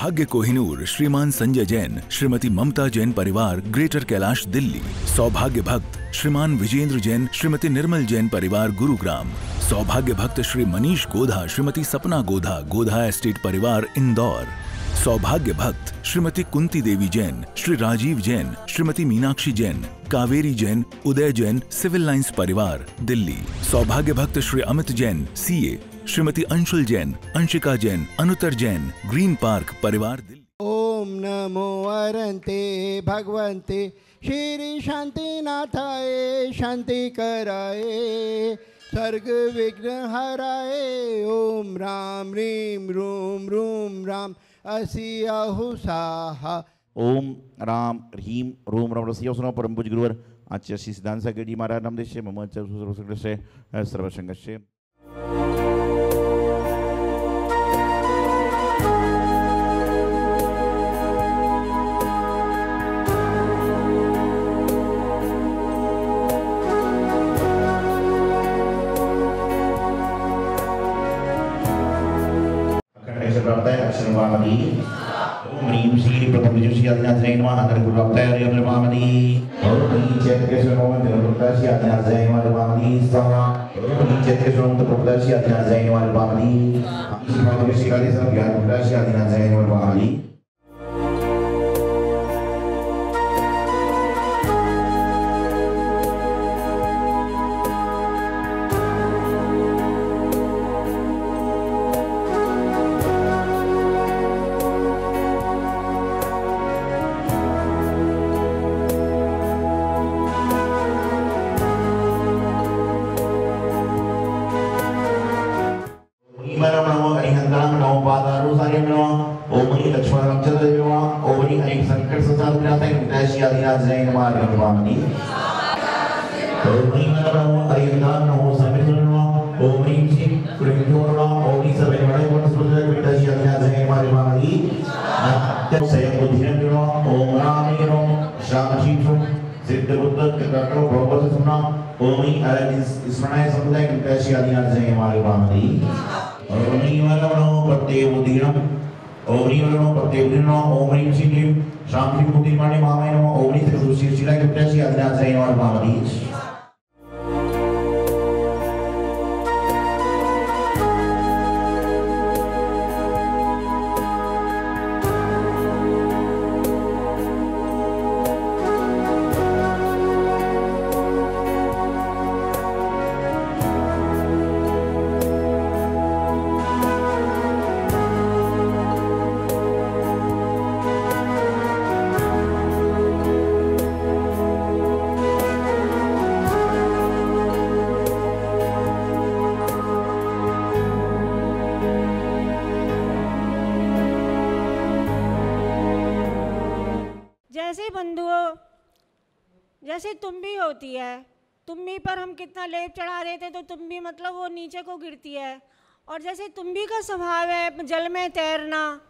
सौभाग्य कोहिनूर श्रीमान संजय जैन, श्रीमती ममता जैन परिवार, ग्रेटर कैलाश दिल्ली। सौभाग्य भक्त श्रीमान विजेंद्र जैन, श्रीमती निर्मल जैन परिवार, गुरुग्राम। सौभाग्य भक्त श्री मनीष गोधा, श्रीमती सपना गोधा, गोधा एस्टेट परिवार, इंदौर। सौभाग्य भक्त श्रीमती कुंती देवी जैन, श्री राजीव जैन, श्रीमती मीनाक्षी जैन, कावेरी जैन, उदय जैन, सिविल लाइंस परिवार, दिल्ली। सौभाग्य भक्त Shri Amit Jain, CA, Shrimati Anshul Jain, Anshika Jain, Anuttar Jain, green park परिवार, दिल्ली। ओम नमो अरंते भगवंते श्री शांतिनाथाय, शांति कराए, सर्ग विघ्न हराए। ओम राम ह्रीम रूम रूम राम असियाहु साहा। ओम राम ह्रीम रूम राम रसिया सुनो परम पूज्य गुरुवर आचार्य श्री सिद्धांत सागर जी महाराज नाम देशे मम सर्वसंकटस्य सर्वसंगस्य। ओम ह्रीं श्री प्रथम श्री आदिनाथाय नमः। अनंत गुरुभक्ताय हरिओम नमामि। ओम ह्रीं चैतकेश्वर नमः देवभक्ताय श्री आदिनाथाय नमः नमामि स्वाहा। ओम ह्रीं चैतकेश्वर नमः प्रभुताय श्री आदिनाथाय नमः नमामि। श्री भगवती श्री काली सब ज्ञान प्रभुताय श्री आदिनाथाय नमः नमामि। जैसे तुम्बी होती है, तुम्बी पर हम कितना लेप चढ़ा देते तो तुम्बी मतलब वो नीचे को गिरती है। और जैसे तुम्बी का स्वभाव है जल में तैरना,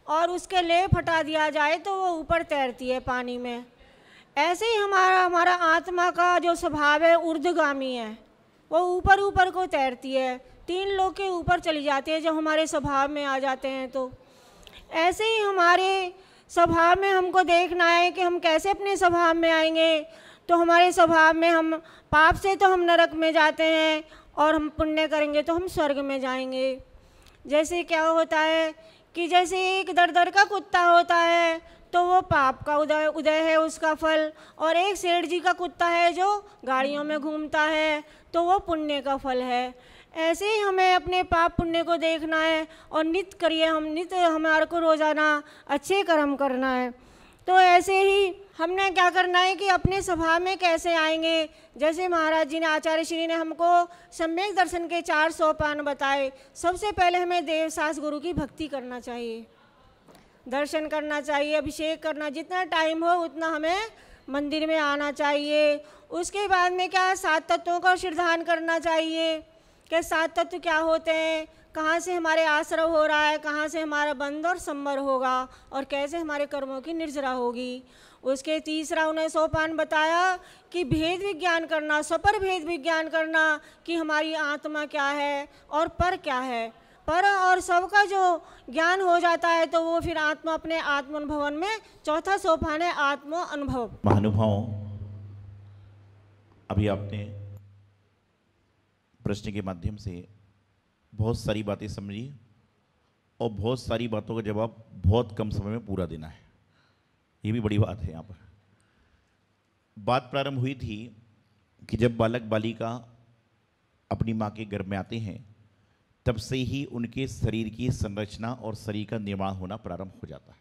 और उसके लेप हटा दिया जाए तो वो ऊपर तैरती है पानी में। ऐसे ही हमारा आत्मा का जो स्वभाव है ऊर्ध्वगामी है, वो ऊपर ऊपर को तैरती है, 3 लोक के ऊपर चली जाती है जब हमारे स्वभाव में आ जाते हैं। तो ऐसे ही हमारे स्वभाव में हमको देखना है कि हम कैसे अपने स्वभाव में आएंगे। तो हमारे स्वभाव में हम पाप से तो हम नरक में जाते हैं, और हम पुण्य करेंगे तो हम स्वर्ग में जाएंगे। जैसे क्या होता है कि जैसे एक दर का कुत्ता होता है तो वो पाप का उदय है उसका फल, और एक सेठ जी का कुत्ता है जो गाड़ियों में घूमता है तो वो पुण्य का फल है। ऐसे ही हमें अपने पाप पुण्य को देखना है और नित्य करिए, हम नित्य हमारे को रोज़ाना अच्छे कर्म करना है। तो ऐसे ही हमने क्या करना है कि अपने स्वभाव में कैसे आएंगे। जैसे महाराज जी ने, आचार्य श्री ने हमको सम्यक दर्शन के 4 सोपान बताए। सबसे पहले हमें देवसास गुरु की भक्ति करना चाहिए, दर्शन करना चाहिए, अभिषेक करना, जितना टाइम हो उतना हमें मंदिर में आना चाहिए। उसके बाद में क्या 7 तत्वों का सिद्धांत करना चाहिए कि 7 तत्व क्या होते हैं, कहाँ से हमारे आश्रव हो रहा है, कहाँ से हमारा बंध और संवर होगा, और कैसे हमारे कर्मों की निर्जरा होगी। उसके तीसरा उन्हें सोपान बताया कि भेद विज्ञान करना, स्वपर भेद विज्ञान करना कि हमारी आत्मा क्या है और पर क्या है। पर और सबका जो ज्ञान हो जाता है तो वो फिर आत्मा अपने आत्म अनुभवन में चौथा सोपान है आत्म अनुभव। महानुभाव, अभी आपने प्रश्न के माध्यम से बहुत सारी बातें समझी और बहुत सारी बातों का जवाब बहुत कम समय में पूरा देना है, ये भी बड़ी बात है। यहाँ पर बात प्रारंभ हुई थी कि जब बालक बालिका अपनी माँ के गर्भ में आते हैं तब से ही उनके शरीर की संरचना और शरीर का निर्माण होना प्रारंभ हो जाता है।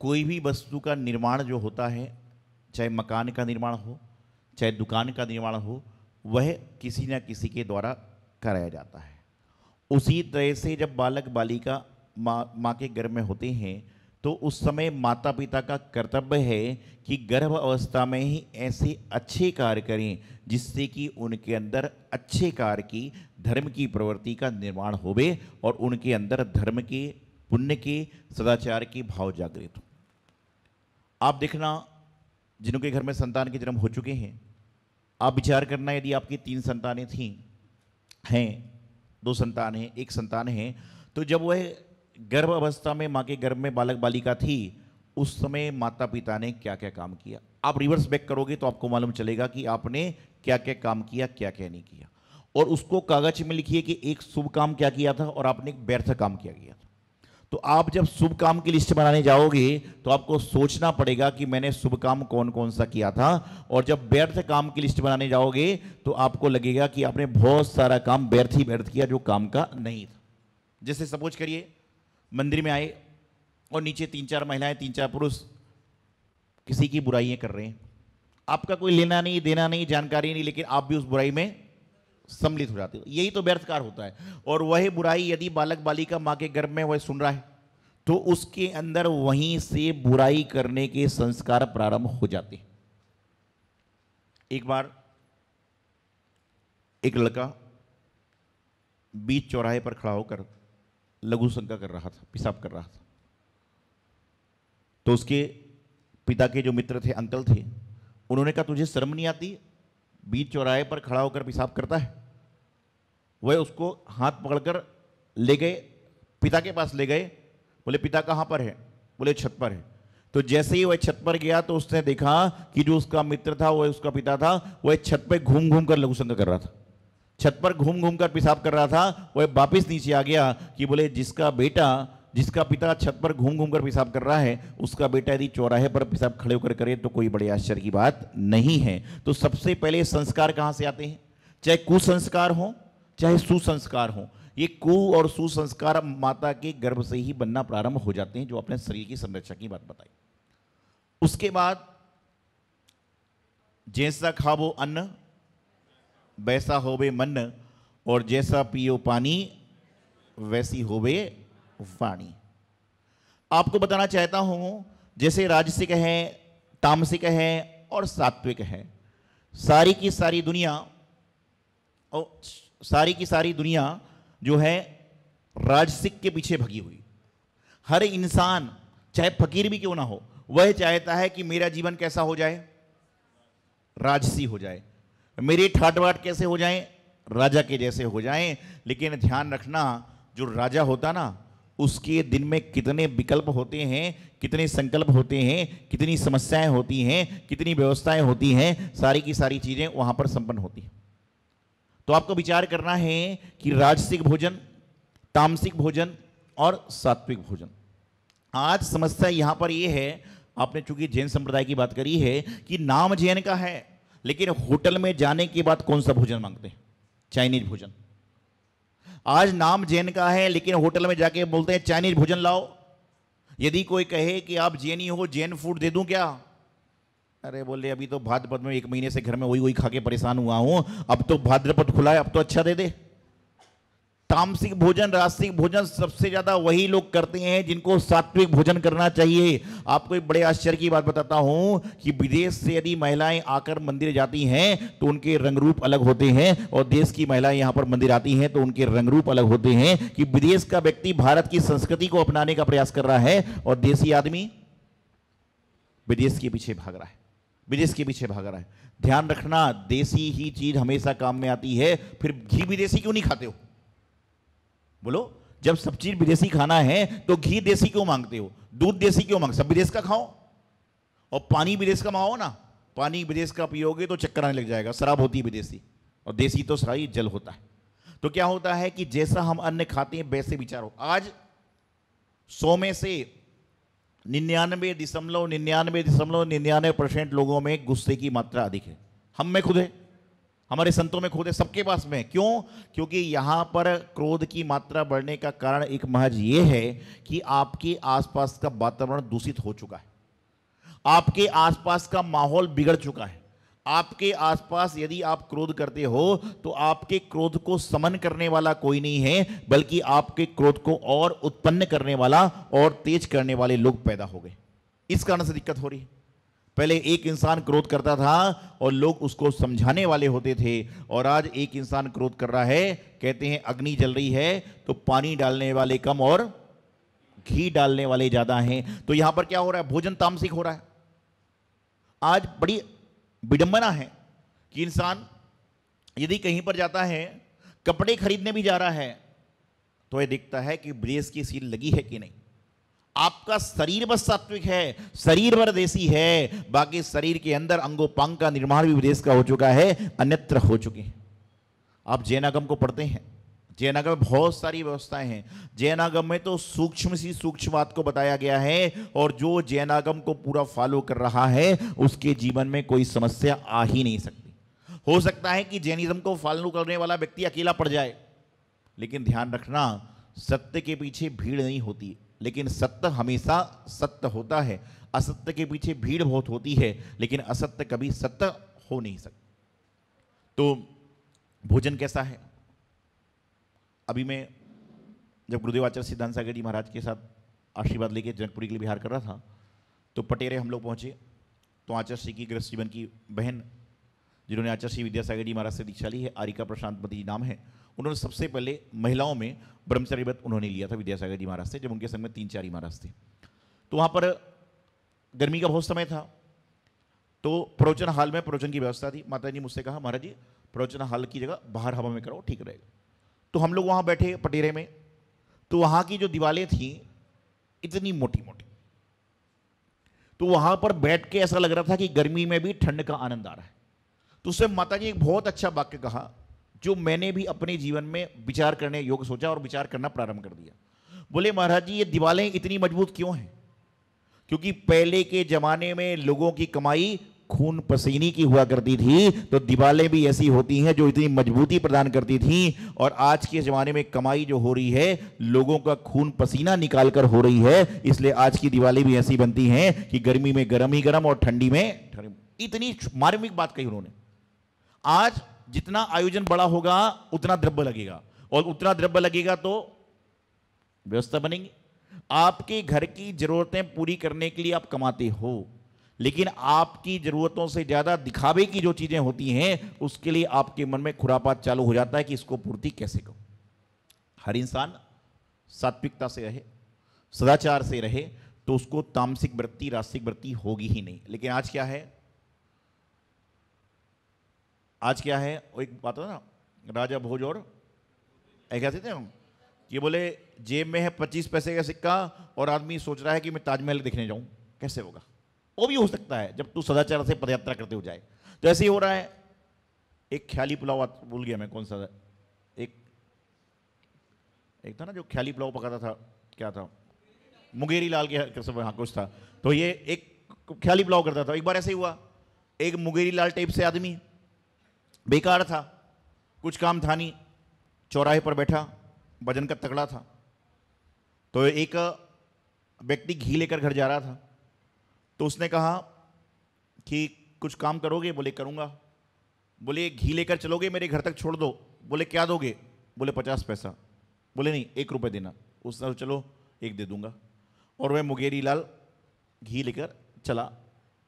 कोई भी वस्तु का निर्माण जो होता है, चाहे मकान का निर्माण हो, चाहे दुकान का निर्माण हो, वह किसी न किसी के द्वारा कराया जाता है। उसी तरह से जब बालक बालिका माँ के गर्भ में होते हैं तो उस समय माता पिता का कर्तव्य है कि गर्भ अवस्था में ही ऐसे अच्छे कार्य करें जिससे कि उनके अंदर अच्छे कार्य की, धर्म की प्रवृत्ति का निर्माण होवे और उनके अंदर धर्म के, पुण्य के, सदाचार के भाव जागृत हो। आप देखना, जिनके घर में संतान के जन्म हो चुके हैं, आप विचार करना, यदि आपकी 3 संतानें थीं, हैं, 2 संतान हैं, 1 संतान है, तो जब वह गर्भ अवस्था में माँ के गर्भ में बालक बालिका थी, उस समय माता पिता ने क्या क्या काम किया। आप रिवर्स बैक करोगे तो आपको मालूम चलेगा कि आपने क्या क्या काम किया, क्या क्या नहीं किया, और उसको कागज में लिखिए कि एक शुभ काम क्या किया था और आपने एक व्यर्थ काम क्या किया था। तो आप जब शुभ काम की लिस्ट बनाने जाओगे तो आपको सोचना पड़ेगा कि मैंने शुभ काम कौन कौन सा किया था, और जब व्यर्थ काम की लिस्ट बनाने जाओगे तो आपको लगेगा कि आपने बहुत सारा काम व्यर्थ ही व्यर्थ किया जो काम का नहीं था। जैसे सपोज करिए, मंदिर में आए और नीचे 3-4 महिलाएं, 3-4 पुरुष किसी की बुराइयां कर रहे हैं, आपका कोई लेना नहीं, देना नहीं, जानकारी नहीं, लेकिन आप भी उस बुराई में सम्मिलित हो जाते हो। यही तो व्यर्थ कार्य होता है। और वह बुराई यदि बालक बालिका माँ के गर्भ में वह सुन रहा है तो उसके अंदर वहीं से बुराई करने के संस्कार प्रारंभ हो जाते हैं। एक बार एक लड़का बीच चौराहे पर खड़ा होकर लघु शंका कर रहा था, पेशाब कर रहा था। तो उसके पिता के जो मित्र थे, अंकल थे, उन्होंने कहा तुझे शर्म नहीं आती, बीच चौराहे पर खड़ा होकर पेशाब करता है। वह उसको हाथ पकड़कर ले गए, पिता के पास ले गए। बोले पिता कहाँ पर है? बोले छत पर है। तो जैसे ही वह छत पर गया तो उसने देखा कि जो उसका मित्र था, वह उसका पिता था, वह छत पर घूम घूम कर लघु शंका कर रहा था, छत पर घूम घूम कर पेशाब कर रहा था। वह वापिस नीचे आ गया कि बोले जिसका पिता छत पर घूम घूम कर पेशाब कर रहा है, उसका बेटा यदि चौराहे पर पेशाब खड़े होकर करे तो कोई बड़े आश्चर्य की बात नहीं है। तो सबसे पहले संस्कार कहाँ से आते हैं? चाहे कुसंस्कार हो चाहे सुसंस्कार हो, ये कु और सुसंस्कार माता के गर्भ से ही बनना प्रारंभ हो जाते हैं, जो अपने शरीर की संरचना की बात बताई। उसके बाद जैसा खावो अन्न वैसा होवे मन, और जैसा पियो पानी वैसी होवे वाणी। आपको बताना चाहता हूं, जैसे राजसिक है, तामसिक है और सात्विक है, सारी की सारी दुनिया जो है राजसिक के पीछे भगी हुई। हर इंसान, चाहे फकीर भी क्यों ना हो, वह चाहता है कि मेरा जीवन कैसा हो जाए? राजसी हो जाए। मेरे ठाट बाट कैसे हो जाएं? राजा के जैसे हो जाएं। लेकिन ध्यान रखना, जो राजा होता ना, उसके दिन में कितने विकल्प होते हैं, कितने संकल्प होते हैं, कितनी समस्याएं होती हैं, कितनी व्यवस्थाएं होती हैं, सारी की सारी चीजें वहां पर संपन्न होती हैं। तो आपको विचार करना है कि राजसिक भोजन, तामसिक भोजन और सात्विक भोजन। आज समस्या यहां पर यह है, आपने चूंकि जैन संप्रदाय की बात करी है, कि नाम जैन का है, लेकिन होटल में जाने के बाद कौन सा भोजन मांगते हैं? चाइनीज भोजन। आज नाम जैन का है, लेकिन होटल में जाके बोलते हैं चाइनीज भोजन लाओ। यदि कोई कहे कि आप जैनी हो, जैन फूड दे दूं क्या? अरे बोले अभी तो भाद्रपद में 1 महीने से घर में वही खा के परेशान हुआ हूं, अब तो भाद्रपद खुला है, अब तो अच्छा दे दे। तामसिक भोजन, राजसिक भोजन सबसे ज्यादा वही लोग करते हैं जिनको सात्विक भोजन करना चाहिए। आपको एक बड़े आश्चर्य की बात बताता हूं कि विदेश से यदि महिलाएं आकर मंदिर जाती हैं तो उनके रंग रूप अलग होते हैं, और देश की महिलाएं यहां पर मंदिर आती हैं तो उनके रंग रूप अलग होते हैं। कि विदेश का व्यक्ति भारत की संस्कृति को अपनाने का प्रयास कर रहा है, और देशी आदमी विदेश के पीछे भाग रहा है, विदेश के पीछे भाग रहा है। ध्यान रखना, देसी ही चीज हमेशा काम में आती है। फिर घी विदेशी क्यों नहीं खाते हो? बोलो, जब सब चीज विदेशी खाना है तो घी देसी क्यों मांगते हो, दूध देसी क्यों मांगते, सब विदेश का खाओ। और पानी विदेश का मंगाओ ना, पानी विदेश का पियोगे तो चक्कर आने लग जाएगा, शराब होती है विदेशी, और देसी तो सारी जल होता है। तो क्या होता है कि जैसा हम अन्न खाते हैं वैसे विचार हो। आज 100 में से 99.99% लोगों में गुस्से की मात्रा अधिक है। हम में खुद है, हमारे संतों में खुद है, सबके पास में। क्यों? क्योंकि यहां पर क्रोध की मात्रा बढ़ने का कारण एक महज ये है कि आपके आसपास का वातावरण दूषित हो चुका है, आपके आसपास का माहौल बिगड़ चुका है। आपके आसपास यदि आप क्रोध करते हो तो आपके क्रोध को समन करने वाला कोई नहीं है, बल्कि आपके क्रोध को और उत्पन्न करने वाला और तेज करने वाले लोग पैदा हो गए। इस कारण से दिक्कत हो रही है। पहले एक इंसान क्रोध करता था और लोग उसको समझाने वाले होते थे, और आज एक इंसान क्रोध कर रहा है, कहते हैं अग्नि जल रही है तो पानी डालने वाले कम और घी डालने वाले ज्यादा हैं। तो यहां पर क्या हो रहा है, भोजन तामसिक हो रहा है। आज बड़ी विडंबना है कि इंसान यदि कहीं पर जाता है, कपड़े खरीदने भी जा रहा है, तो यह देखता है कि ब्रेस की सील लगी है कि नहीं। आपका शरीर बस सात्विक है, शरीर भर देसी है, बाकी शरीर के अंदर अंगोपांग का निर्माण भी विदेश का हो चुका है, अन्यत्र हो चुके हैं। आप जैनागम को पढ़ते हैं, जैनागम में बहुत सारी व्यवस्थाएं हैं। जैनागम में तो सूक्ष्म सी सूक्ष्म बात को बताया गया है, और जो जैनागम को पूरा फॉलो कर रहा है उसके जीवन में कोई समस्या आ ही नहीं सकती। हो सकता है कि जैनिज्म को फॉलो करने वाला व्यक्ति अकेला पड़ जाए, लेकिन ध्यान रखना, सत्य के पीछे भीड़ नहीं होती, लेकिन सत्य हमेशा सत्य होता है। असत्य के पीछे भीड़ बहुत होती है, लेकिन असत्य कभी सत्य हो नहीं सकता। तो भोजन कैसा है? अभी मैं जब गुरुदेव आचार्य सिद्धांत सागर जी महाराज के साथ आशीर्वाद लेके जनकपुरी के लिए बिहार कर रहा था, तो पटेरे हम लोग पहुंचे। तो आचार्य श्री की गृहस्थ जीवन की बहन, जिन्होंने आचार्य श्री विद्यासागर जी महाराज से दीक्षा ली है, आरिका प्रशांतपति जी नाम है, उन्होंने सबसे पहले महिलाओं में ब्रह्मचर्य व्रत उन्होंने लिया था विद्यासागर जी महाराज से, जब उनके संग में 3-4 ही महाराज थे। तो वहाँ पर गर्मी का बहुत समय था, तो प्रवचन हॉल में प्रवचन की व्यवस्था थी। माता जी मुझसे कहा, महाराज जी प्रवचन हॉल की जगह बाहर हवा में करो, ठीक रहेगा। तो हम लोग वहाँ बैठे पटेरे में, तो वहाँ की जो दीवारें थी इतनी मोटी मोटी, तो वहाँ पर बैठ के ऐसा लग रहा था कि गर्मी में भी ठंड का आनंद आ रहा है। तो उससे माता जी एक बहुत अच्छा वाक्य कहा, जो मैंने भी अपने जीवन में विचार करने योग्य सोचा और विचार करना प्रारंभ कर दिया। बोले, महाराज जी ये दीवारें इतनी मजबूत क्यों हैं? क्योंकि पहले के जमाने में लोगों की कमाई खून पसीने की हुआ करती थी, तो दीवारें भी ऐसी होती हैं जो इतनी मजबूती प्रदान करती थी। और आज के जमाने में कमाई जो हो रही है, लोगों का खून पसीना निकाल कर हो रही है, इसलिए आज की दीवारें भी ऐसी बनती हैं कि गर्मी में गर्म ही गर्म और ठंडी में ठंडी। इतनी मार्मिक बात कही उन्होंने। आज जितना आयोजन बड़ा होगा उतना द्रव्य लगेगा, और उतना द्रव्य लगेगा तो व्यवस्था बनेगी। आपके घर की जरूरतें पूरी करने के लिए आप कमाते हो, लेकिन आपकी जरूरतों से ज्यादा दिखावे की जो चीजें होती हैं, उसके लिए आपके मन में खुरापात चालू हो जाता है कि इसको पूर्ति कैसे करूं। हर इंसान सात्विकता से रहे, सदाचार से रहे, तो उसको तामसिक वृत्ति, रासिक वृत्ति होगी ही नहीं। लेकिन आज क्या है, आज क्या है, वो एक बात है ना, राजा भोज और क्या कहते हैं कि बोले जेब में है 25 पैसे का सिक्का और आदमी सोच रहा है कि मैं ताजमहल देखने जाऊं, कैसे होगा? वो भी हो सकता है जब तू सदाचार से पदयात्रा करते हो जाए। तो ऐसे ही हो रहा है। एक ख्याली पुलाव, भूल गया मैं कौन सा, एक था ना जो ख्याली पुलाव पकाता था, क्या था, मुंगेरी लाल के सब, हाँ कुछ था। तो ये एक ख्याली पुलाव करता था। एक बार ऐसे ही हुआ, एक मुंगेरी लाल टाइप से आदमी, बेकार था, कुछ काम था नहीं, चौराहे पर बैठा, वजन का तगड़ा था। तो एक व्यक्ति घी लेकर घर जा रहा था, तो उसने कहा कि कुछ काम करोगे? बोले करूंगा। बोले घी लेकर चलोगे, मेरे घर तक छोड़ दो। बोले क्या दोगे? बोले 50 पैसा। बोले नहीं, 1 रुपये देना। उसने चलो 1 दे दूंगा। और वह मुंगेरी लाल घी लेकर चला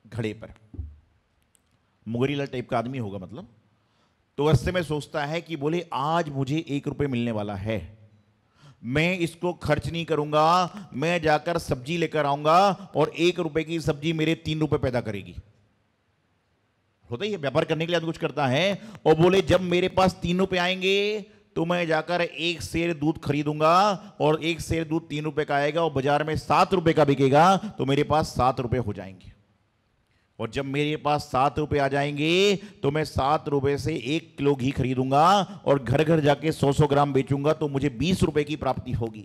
घड़े पर। मुंगेरी लाल टाइप का आदमी होगा मतलब। तो ऐसे में सोचता है कि बोले आज मुझे 1 रुपये मिलने वाला है, मैं इसको खर्च नहीं करूंगा, मैं जाकर सब्जी लेकर आऊंगा और 1 रुपए की सब्जी मेरे 3 रुपए पैदा करेगी। होता ही है, व्यापार करने के लिए आदमी कुछ करता है। और बोले जब मेरे पास 3 रुपए आएंगे तो मैं जाकर 1 सेर दूध खरीदूंगा और 1 सेर दूध 3 रुपए का आएगा और बाजार में 7 रुपए का बिकेगा, तो मेरे पास 7 रुपए हो जाएंगे। और जब मेरे पास 7 रुपए आ जाएंगे तो मैं 7 रुपए से 1 किलो घी खरीदूंगा और घर घर जाके 100-100 ग्राम बेचूंगा, तो मुझे 20 रुपए की प्राप्ति होगी।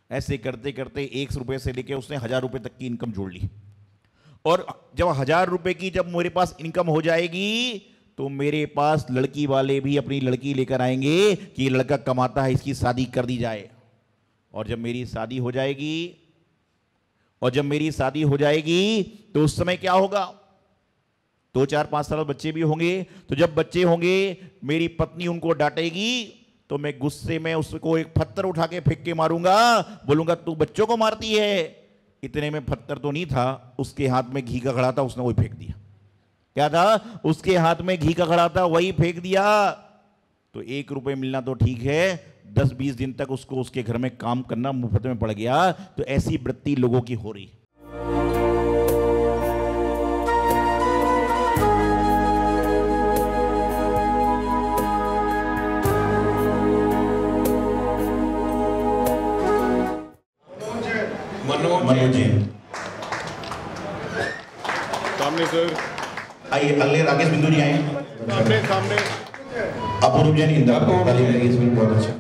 ऐसे करते करते 1 रुपए से लेके उसने 1000 रुपए तक की इनकम जोड़ ली। और जब 1000 रुपए की जब मेरे पास इनकम हो जाएगी तो मेरे पास लड़की वाले भी अपनी लड़की लेकर आएंगे कि ये लड़का कमाता है, इसकी शादी कर दी जाए। और जब मेरी शादी हो जाएगी तो उस समय क्या होगा, 2, 4, 5 साल बच्चे भी होंगे। तो जब बच्चे होंगे मेरी पत्नी उनको डांटेगी, तो मैं गुस्से में उसको एक पत्थर उठा के फेंक के मारूंगा, बोलूंगा तू बच्चों को मारती है। इतने में पत्थर तो नहीं था, उसके हाथ में घी का घड़ा था, उसने वही फेंक दिया। क्या था? उसके हाथ में घी का घड़ा था, वही फेंक दिया। तो 1 रुपए मिलना तो ठीक है, 10-20 दिन तक उसको उसके घर में काम करना मुफ्त में पड़ गया। तो ऐसी वृत्ति लोगों की हो रही। मनोज जी सामने सर, आइए। अल्ले राकेश बिंदु जी आए सामने अपूर्व जैन इंदिरा बहुत अच्छा।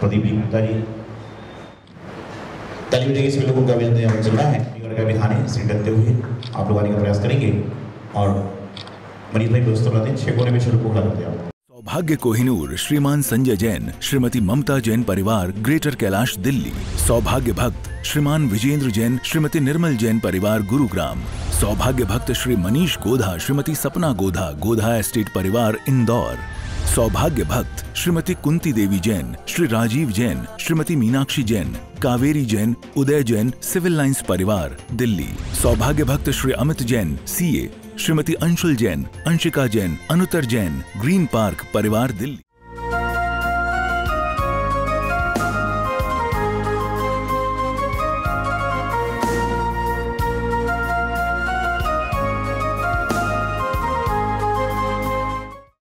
प्रदीप जी गुप्ता जी ताली बजाइए। सभी लोगों का अभिनंदन चल रहा है। का विधान है इसे करते हुए आप लोग आने का प्रयास करेंगे और मनीष भाई व्यवस्था बनाते हैं। 6 कोने में शुरू को करते हैं। सौभाग्य कोहिनूर श्रीमान संजय जैन श्रीमती ममता जैन परिवार ग्रेटर कैलाश दिल्ली। सौभाग्य भक्त श्रीमान विजेंद्र जैन श्रीमती निर्मल जैन परिवार गुरुग्राम। सौभाग्य भक्त श्री मनीष गोधा श्रीमती सपना गोधा गोधा एस्टेट परिवार इंदौर। सौभाग्य भक्त श्रीमती कुंती देवी जैन श्री राजीव जैन श्रीमती मीनाक्षी जैन कावेरी जैन उदय जैन सिविल लाइंस परिवार दिल्ली। सौभाग्य भक्त Shri Amit Jain CA Shrimati Anshul Jain Anshika Jain Anuttar Jain green park परिवार दिल्ली।